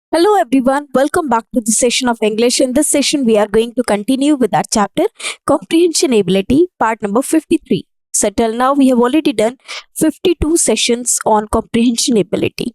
Hello everyone, welcome back to the session of English. In this session, we are going to continue with our chapter Comprehension Ability, part number 53. So, till now, we have already done 52 sessions on comprehension ability.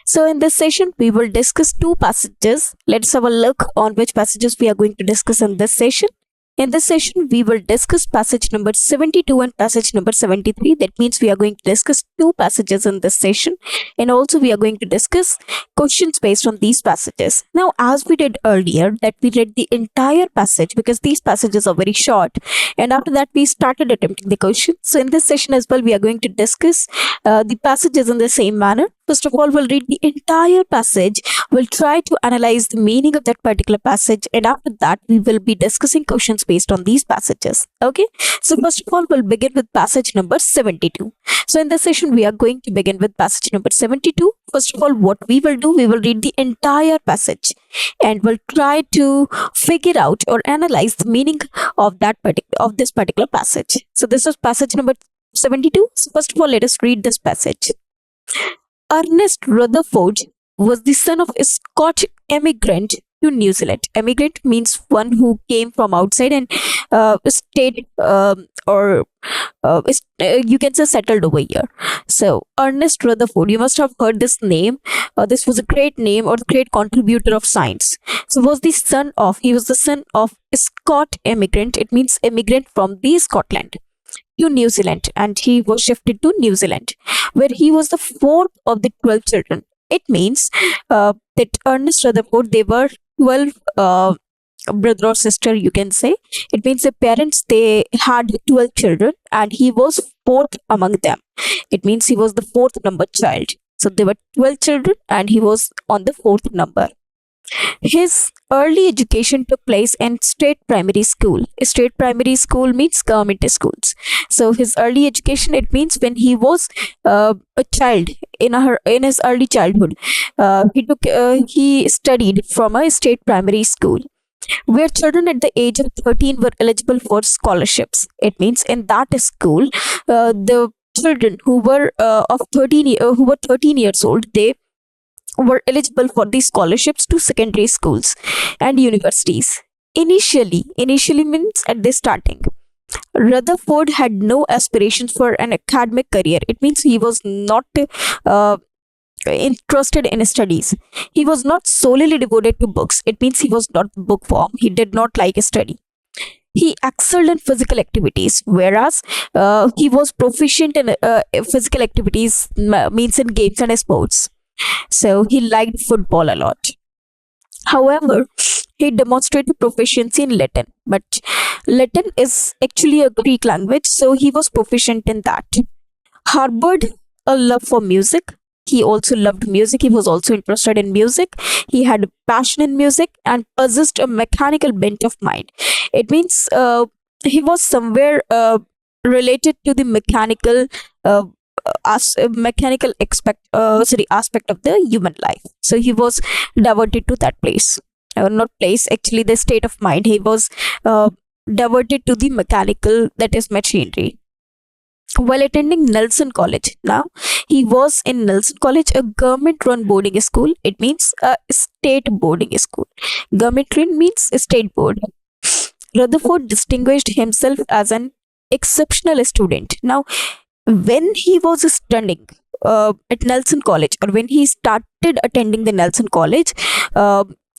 So, in this session, we will discuss two passages. Let's have a look on which passages we are going to discuss in this session. In this session, we will discuss passage number 72 and passage number 73. That means we are going to discuss two passages in this session, and also we are going to discuss questions based on these passages. Now, as we did earlier, that we read the entire passage because these passages are very short, and after that, we started attempting the question. So, in this session as well, we are going to discuss the passages in the same manner. First of all, we'll read the entire passage. We'll try to analyze the meaning of that particular passage, and after that, we will be discussing questions based on these passages. Okay, so first of all, we'll begin with passage number 72. So, in this session, we are going to begin with passage number 72. First of all, what we will do, we will read the entire passage and we'll try to figure out or analyze the meaning of this particular passage. So, this is passage number 72. So, first of all, let us read this passage. Ernest Rutherford was the son of a Scotch emigrant to New Zealand. Emigrant means one who came from outside and stayed you can say settled over here. So Ernest Rutherford, you must have heard this name. This was a great name or great contributor of science. So he was the son of a Scotch emigrant. It means immigrant from the Scotland to New Zealand, and he was shifted to New Zealand, where he was the fourth of the 12 children. It means that Ernest Rutherford, they were 12 brother or sister, you can say. It means the parents, they had 12 children, and he was fourth among them. It means he was the fourth number child. So there were 12 children, and he was on the fourth number. His early education took place in state primary school. State primary school means government schools. So his early education, it means when he was a child in his early childhood, he studied from a state primary school where children at the age of 13 were eligible for scholarships. It means in that school, the children who were 13 years old, they were eligible for the scholarships to secondary schools and universities. Initially means at the starting, Rutherford had no aspirations for an academic career. It means he was not interested in studies. He was not solely devoted to books. It means he was not bookworm. He did not like study. He excelled in physical activities, whereas he was proficient in physical activities, means in games and sports. So he liked football a lot. However, he demonstrated proficiency in Latin, but Latin is actually a Greek language, so he was proficient in that. Harbored a love for music. He also loved music. He was also interested in music. He had a passion in music and possessed a mechanical bent of mind. It means he was somewhere related to the mechanical aspect of the human life. So he was diverted to that place, not place, actually the state of mind. He was diverted to the mechanical, that is machinery, while attending Nelson College. Now he was in Nelson College, a government run boarding school. It means a state boarding school. Government run means a state board. Rutherford distinguished himself as an exceptional student. Now when he was studying at Nelson College, or when he started attending the Nelson College,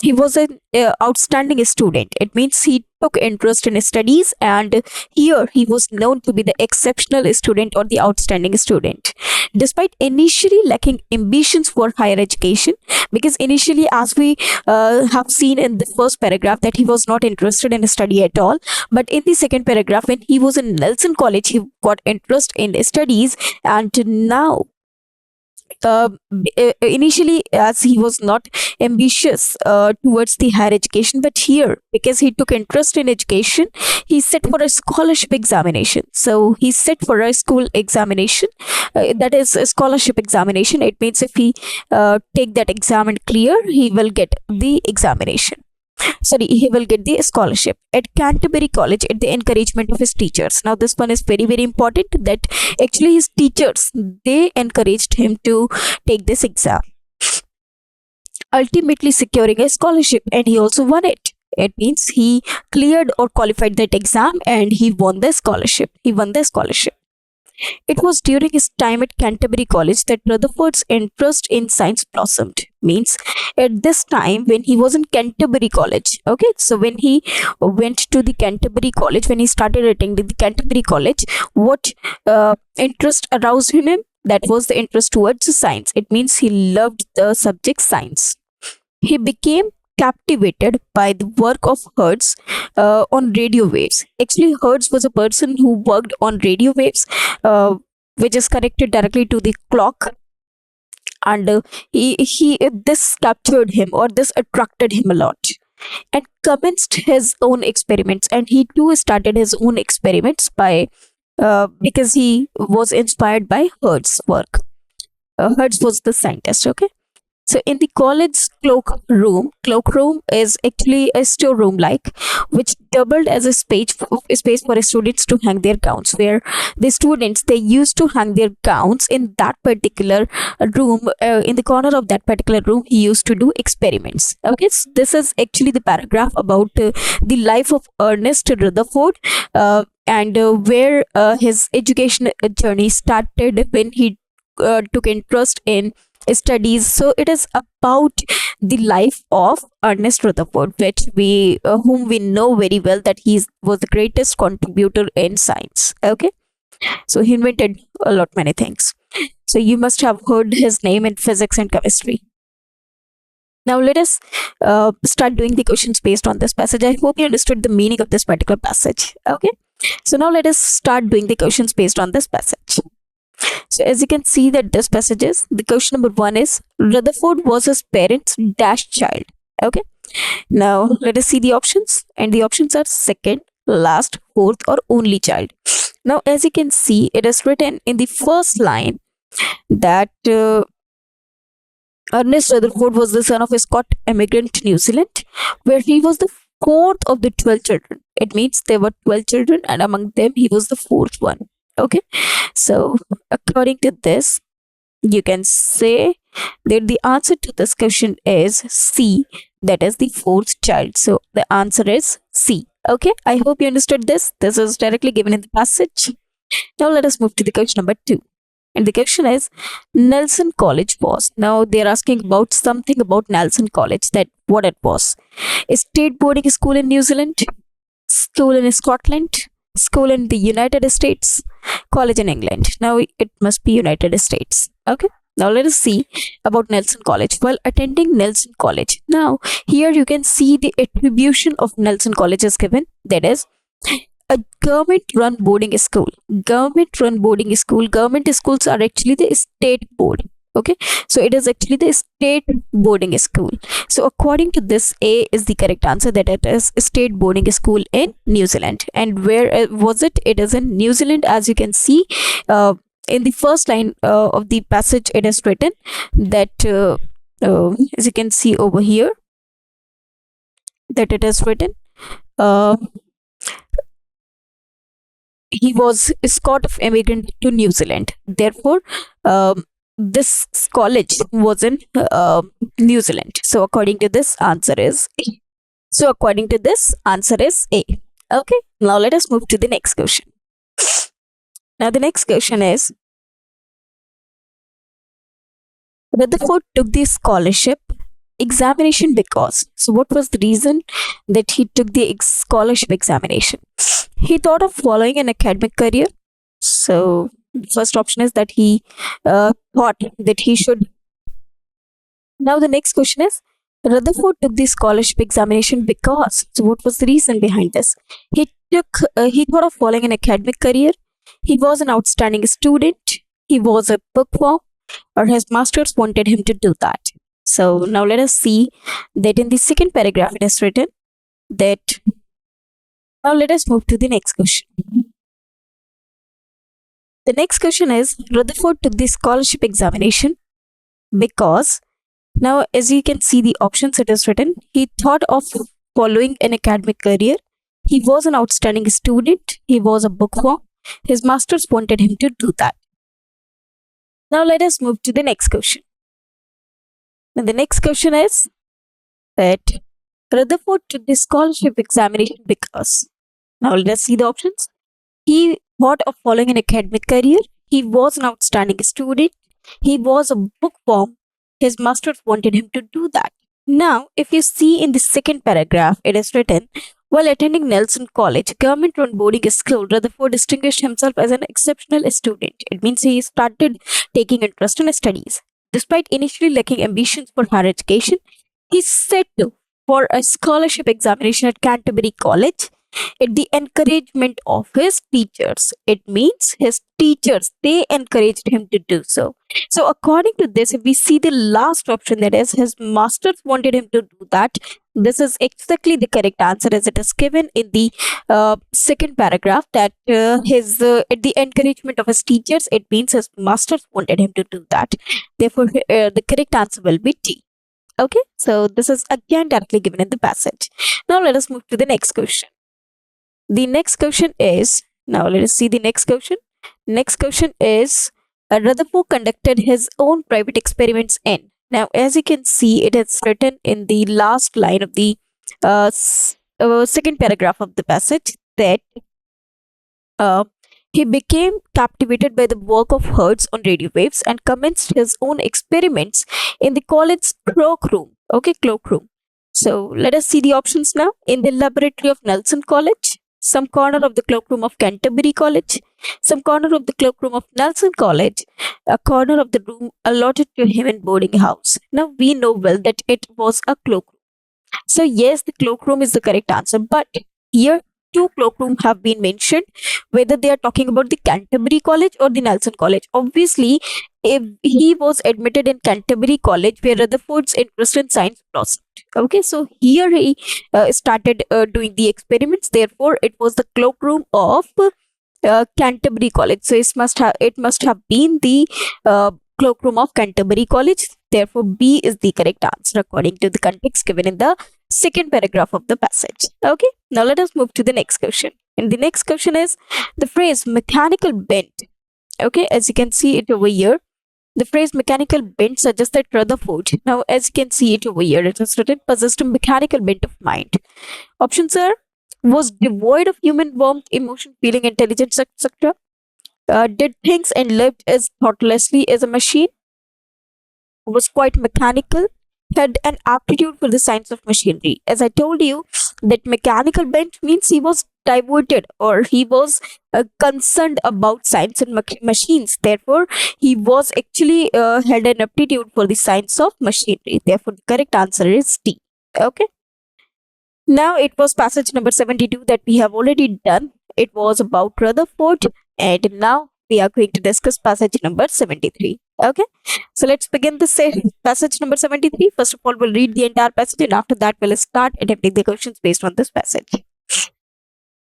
he was an outstanding student. It means he took interest in studies, and here he was known to be the exceptional student or the outstanding student. Despite initially lacking ambitions for higher education, because initially, as we have seen in the first paragraph, that he was not interested in study at all, but in the second paragraph, when he was in Nelson College, he got interest in studies, and now initially, as he was not ambitious towards the higher education, but here, because he took interest in education, he set for a scholarship examination. So he set for a school examination, that is a scholarship examination. It means if he take that exam and clear, he will get the examination. He will get the scholarship at Canterbury College at the encouragement of his teachers. Now this one is very, very important, that actually his teachers, they encouraged him to take this exam. ultimately securing a scholarship, and he also won it. It means he cleared or qualified that exam and he won the scholarship. He won the scholarship. It was during his time at Canterbury College that Rutherford's interest in science blossomed. Means at this time when he was in Canterbury College. Okay, so when he went to the Canterbury College, when he started attending the Canterbury College, what interest aroused in him? That was the interest towards science. It means he loved the subject science. He became captivated by the work of Hertz on radio waves. Actually, Hertz was a person who worked on radio waves, which is connected directly to the clock, and he this captured him, or this attracted him a lot, and commenced his own experiments. And he too started his own experiments by because he was inspired by Hertz's work. Hertz was the scientist. Okay. So in the college cloakroom is actually a storeroom like, which doubled as a space for students to hang their gowns, where the students, they used to hang their gowns in that particular room. In the corner of that particular room, he used to do experiments. Okay, so this is actually the paragraph about the life of Ernest Rutherford, and where his education journey started when he took interest in studies. So it is about the life of Ernest Rutherford, which whom we know very well that he was the greatest contributor in science. Okay, so he invented a lot many things. So you must have heard his name in physics and chemistry. Now let us start doing the questions based on this passage. I hope you understood the meaning of this particular passage. Okay, so now let us start doing the questions based on this passage. So as you can see that this passage is, the question number 1 is, Rutherford was his parents' dash child. Okay. Now let us see the options, and the options are second, last, fourth, or only child. Now as you can see, it is written in the first line that Ernest Rutherford was the son of a Scotch immigrant to New Zealand, where he was the fourth of the 12 children. It means there were 12 children, and among them he was the fourth one. Okay, so according to this, you can say that the answer to this question is C, that is the fourth child. So the answer is C. Okay, I hope you understood this. This is directly given in the passage. Now let us move to the question number 2. And the question is, Nelson College was. Now they're asking about something about Nelson College, that what it was. A state boarding school in New Zealand, school in Scotland, school in the United States, college in England. Now it must be United States. Okay. Now let us see about Nelson College. While attending Nelson College, now here you can see the attribution of Nelson College is given. That is a government-run boarding school. Government-run boarding school. Government schools are actually the state board. Okay, so it is actually the state boarding school. So according to this, A is the correct answer, that it is a state boarding school in New Zealand. And where was it? It is in New Zealand. As you can see in the first line of the passage, it is written that as you can see over here, that it is written he was a Scottish immigrant to New Zealand. Therefore this college was in New Zealand. So according to this, answer is A. So according to this, answer is A. Okay, now let us move to the next question. Now the next question is, Rutherford took the scholarship examination because. So what was the reason that he took the scholarship examination? He thought of following an academic career. So first option is that he thought that he should. Now the next question is, Rutherford took the scholarship examination because. So what was the reason behind this? He thought of following an academic career. He was an outstanding student. He was a bookworm, or his masters wanted him to do that. So now let us see that in the second paragraph it is written that. Now let us move to the next question. The next question is, Rutherford took the scholarship examination because. Now as you can see the options, it is written, he thought of following an academic career. He was an outstanding student. He was a bookworm. His masters wanted him to do that. Now let us move to the next question. And the next question is that Rutherford took the scholarship examination because. Now let us see the options. He thought of following an academic career. He was an outstanding student. He was a bookworm. His masters wanted him to do that. Now, if you see in the second paragraph, it is written, while attending Nelson College, government-run boarding school, Rutherford distinguished himself as an exceptional student. It means he started taking interest in studies. Despite initially lacking ambitions for higher education, he set for a scholarship examination at Canterbury College at the encouragement of his teachers. It means his teachers, they encouraged him to do so. So according to this, if we see the last option, that is his masters wanted him to do that, this is exactly the correct answer as it is given in the second paragraph, that his at the encouragement of his teachers, it means his masters wanted him to do that. Therefore, the correct answer will be D. Okay, so this is again directly given in the passage. Now let us move to the next question. The next question is, now let us see the next question. Next question is, Rutherford conducted his own private experiments in. Now, as you can see, it is written in the last line of the second paragraph of the passage that uh, he became captivated by the work of Hertz on radio waves and commenced his own experiments in the college's cloakroom. Okay, cloakroom. So let us see the options now. In the laboratory of Nelson College, some corner of the cloakroom of Canterbury College, some corner of the cloakroom of Nelson College, a corner of the room allotted to him in boarding house. Now we know well that it was a cloakroom. So yes, the cloakroom is the correct answer, but here two cloakrooms have been mentioned, whether they are talking about the Canterbury College or the Nelson College. Obviously, if he was admitted in Canterbury College, where Rutherford's interest in science blossomed. Okay, so here he started doing the experiments. Therefore, it was the cloakroom of Canterbury College. So it must have been the cloakroom of Canterbury College. Therefore, B is the correct answer according to the context given in the second paragraph of the passage. Okay, now let us move to the next question. And the next question is the phrase mechanical bent. Okay, as you can see it over here, the phrase mechanical bent suggests that Rutherford, now as you can see it over here, it is written, possessed a mechanical bent of mind. Options are, was devoid of human warmth, emotion, feeling, intelligence, etc. Did things and lived as thoughtlessly as a machine, was quite mechanical, had an aptitude for the science of machinery. As I told you, that mechanical bent means he was diverted, or he was concerned about science and machines. Therefore, he was actually had an aptitude for the science of machinery. Therefore, the correct answer is D. Okay. Now it was passage number 72 that we have already done. It was about Rutherford, and now we are going to discuss passage number 73. Okay, so let's begin the passage number 73. First of all, we'll read the entire passage, and after that, we'll start attempting the questions based on this passage.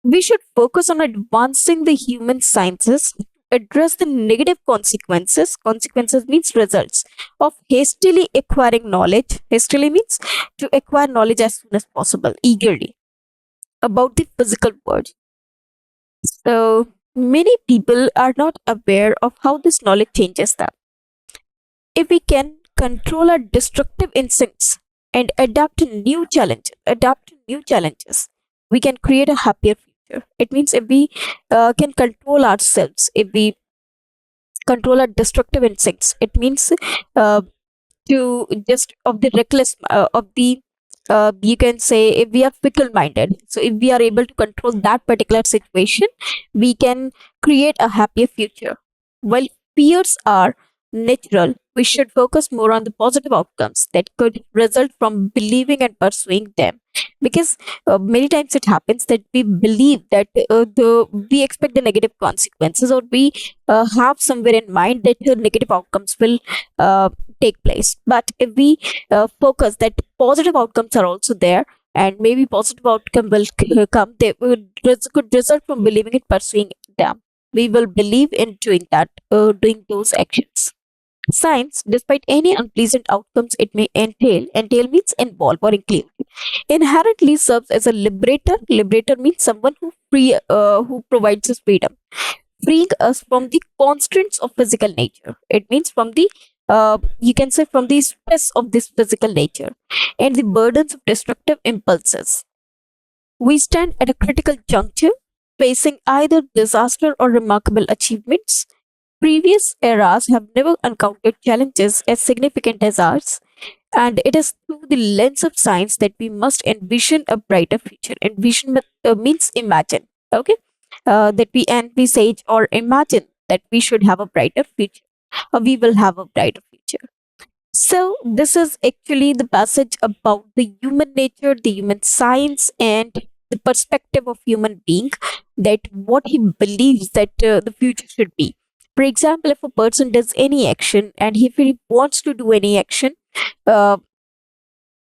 We should focus on advancing the human sciences, address the negative consequences. Consequences means results of hastily acquiring knowledge. Hastily means to acquire knowledge as soon as possible, eagerly, about the physical world. So many people are not aware of how this knowledge changes them. If we can control our destructive instincts and adapt to new challenges, we can create a happier future. It means if we can control ourselves, if we control our destructive instincts, it means to just of the reckless of the you can say, if we are fickle minded, so if we are able to control that particular situation, we can create a happier future. While fears are natural, we should focus more on the positive outcomes that could result from believing and pursuing them, because many times it happens that we believe that we expect the negative consequences, or we have somewhere in mind that the negative outcomes will take place. But if we focus that positive outcomes are also there, and maybe positive outcome will come, they could result from believing and pursuing them, we will believe in doing that, doing those actions. Science, despite any unpleasant outcomes it may entail means involve or include, inherently serves as a liberator. Liberator means someone who provides us freedom, freeing us from the constraints of physical nature. It means from the you can say from the stress of this physical nature and the burdens of destructive impulses. We stand at a critical juncture, facing either disaster or remarkable achievements. Previous eras have never encountered challenges as significant as ours, and it is through the lens of science that we must envision a brighter future. Envision means imagine, okay? That we envisage or imagine that we should have a brighter future, or we will have a brighter future. So, this is actually the passage about the human nature, the human science, and the perspective of human being, that what he believes that the future should be. For example, if a person does any action and if he wants to do any action, uh,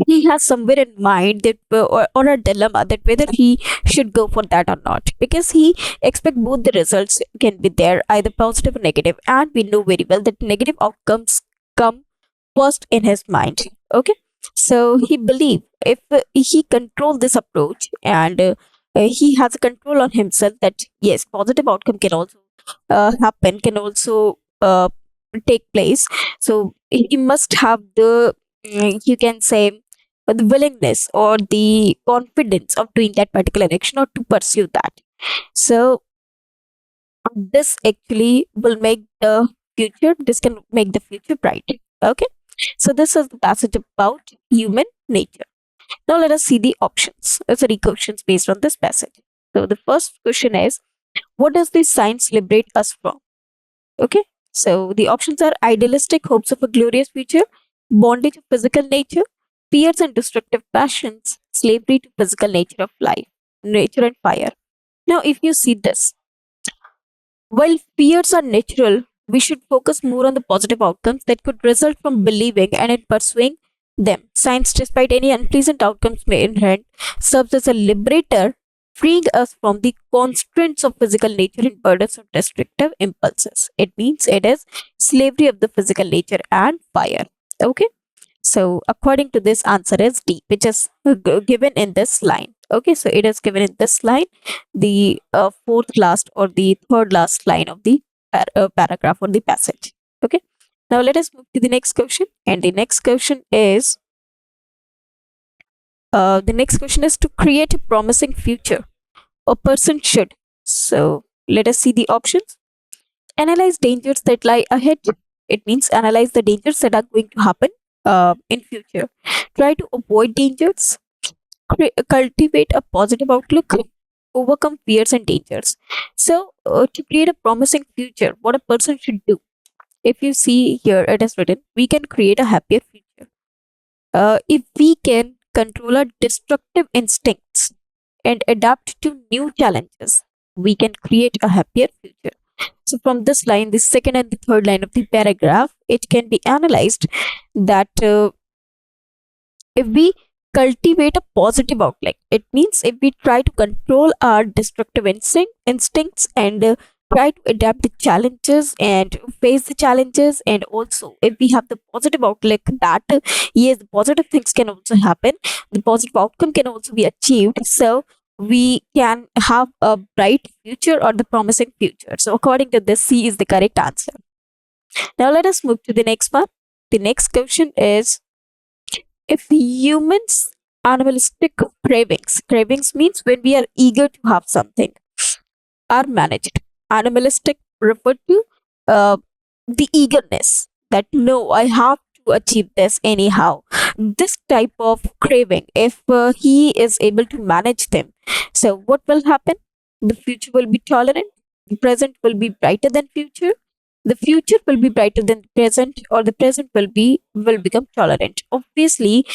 he has somewhere in mind that or a dilemma that whether he should go for that or not, because he expect both the results can be there, either positive or negative, and we know very well that negative outcomes come first in his mind. Okay, so he believe if he control this approach and he has a control on himself, that yes, positive outcome can also happen, can also take place. So he must have the you can say the willingness or the confidence of doing that particular action or to pursue that. So this actually will make the future, this can make the future bright. Okay, so this is the passage about human nature. Now let us see the options, sorry, questions based on this passage. So the first question is, what does this science liberate us from? Okay, so the options are idealistic hopes of a glorious future, bondage of physical nature, fears and destructive passions, slavery to physical nature of life, nature and fire. Now if you see this, while fears are natural, we should focus more on the positive outcomes that could result from believing and in pursuing them. Science, despite any unpleasant outcomes may inherent, serves as a liberator, freeing us from the constraints of physical nature and burdens of destructive impulses. It means it is slavery of the physical nature and fire. Okay. So, according to this, answer is D, which is given in this line. Okay, so it is given in this line, the fourth last or the third last line of the paragraph or the passage. Okay, now let us move to the next question, and the next question is to create a promising future. A person should. So, let us see the options. Analyze dangers that lie ahead. It means analyze the dangers that are going to happen in future. Try to avoid dangers. Cultivate a positive outlook. Overcome fears and dangers. So, to create a promising future, what a person should do. If you see here, it is written, we can create a happier future. If we can control our destructive instincts and adapt to new challenges, we can create a happier future. So, from this line, the second and the third line of the paragraph, it can be analyzed that if we cultivate a positive outlook, it means if we try to control our destructive instincts and try to adapt the challenges and face the challenges, and also if we have the positive outlook that yes, the positive things can also happen, the positive outcome can also be achieved, so we can have a bright future or the promising future. So according to this, C is the correct answer. Now let us move to the next one. The next question is, if humans animalistic cravings means when we are eager to have something, are managed. Animalistic refer to the eagerness that no, I have to achieve this anyhow. This type of craving, if he is able to manage them, so what will happen? The future will be tolerant. The present will be brighter than future. The future will be brighter than the present, or the present will become tolerant. Obviously,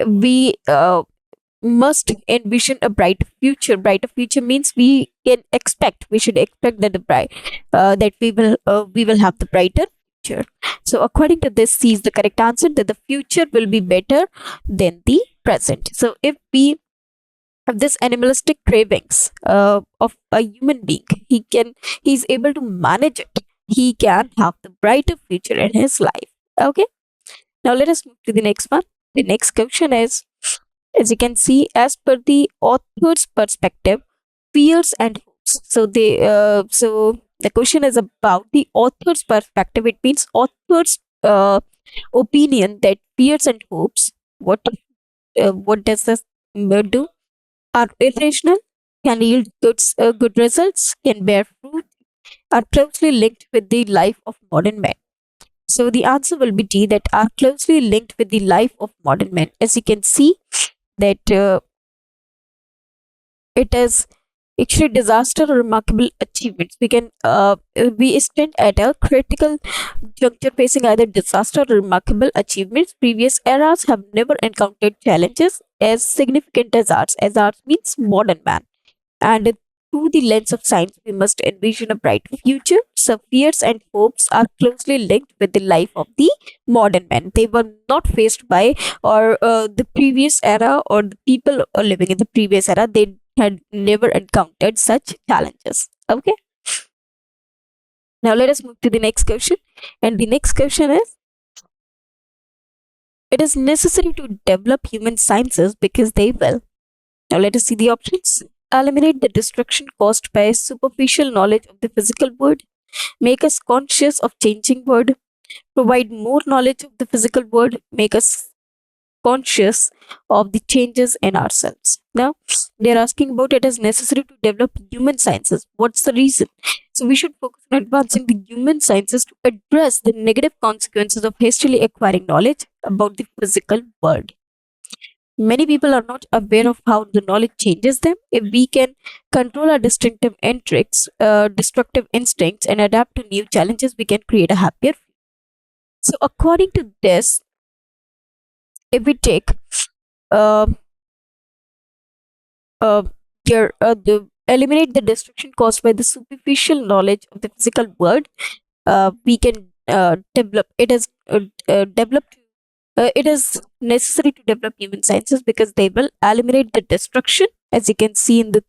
we must envision a brighter future. Brighter future means we should expect that the bright that we will have the brighter future. So according to this, C is the correct answer, that the future will be better than the present. So if we have this animalistic cravings of a human being, he's able to manage it, he can have the brighter future in his life. Okay, now let us move to the next one. The next question is, as you can see, as per the author's perspective, fears and hopes. So the question is about the author's perspective. It means author's uh, opinion that fears and hopes, what does this do? Are irrational, can yield good results, can bear fruit, are closely linked with the life of modern men. So the answer will be D, that are closely linked with the life of modern men. As you can see, that it is actually disaster or remarkable achievements. We stand at a critical juncture facing either disaster or remarkable achievements. Previous eras have never encountered challenges as significant as ours. As ours means modern man. And through the lens of science, we must envision a brighter future. So, fears and hopes are closely linked with the life of the modern man. They were not faced by or the previous era, or the people living in the previous era. They had never encountered such challenges. Okay. Now, let us move to the next question. And the next question is, it is necessary to develop human sciences because they will. Now, let us see the options. Eliminate the destruction caused by superficial knowledge of the physical world, make us conscious of changing world, provide more knowledge of the physical world, make us conscious of the changes in ourselves. Now, they're asking about it is necessary to develop human sciences. What's the reason? So, we should focus on advancing the human sciences to address the negative consequences of hastily acquiring knowledge about the physical world. Many people are not aware of how the knowledge changes them. If we can control our destructive instincts, and adapt to new challenges, we can create a happier future. So, according to this, if we take uh, uh, eliminate the destruction caused by the superficial knowledge of the physical world, we can develop it as developed. It is necessary to develop human sciences because they will eliminate the destruction, as you can see in the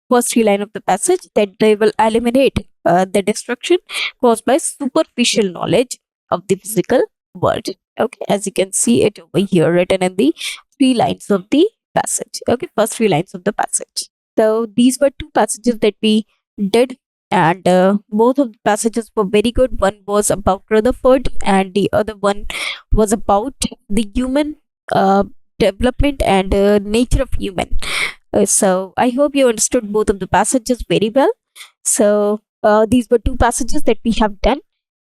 first three line of the passage, that they will eliminate the destruction caused by superficial knowledge of the physical world. Okay, as you can see it over here, written in the three lines of the passage. Okay, first three lines of the passage. So these were two passages that we did, and both of the passages were very good. One was about Rutherford, and the other one was about the human development and nature of human. So I hope you understood both of the passages very well. So these were two passages that we have done.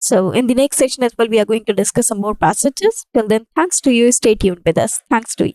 So in the next session as well, we are going to discuss some more passages. Till then, thanks to you. Stay tuned with us. Thanks to you.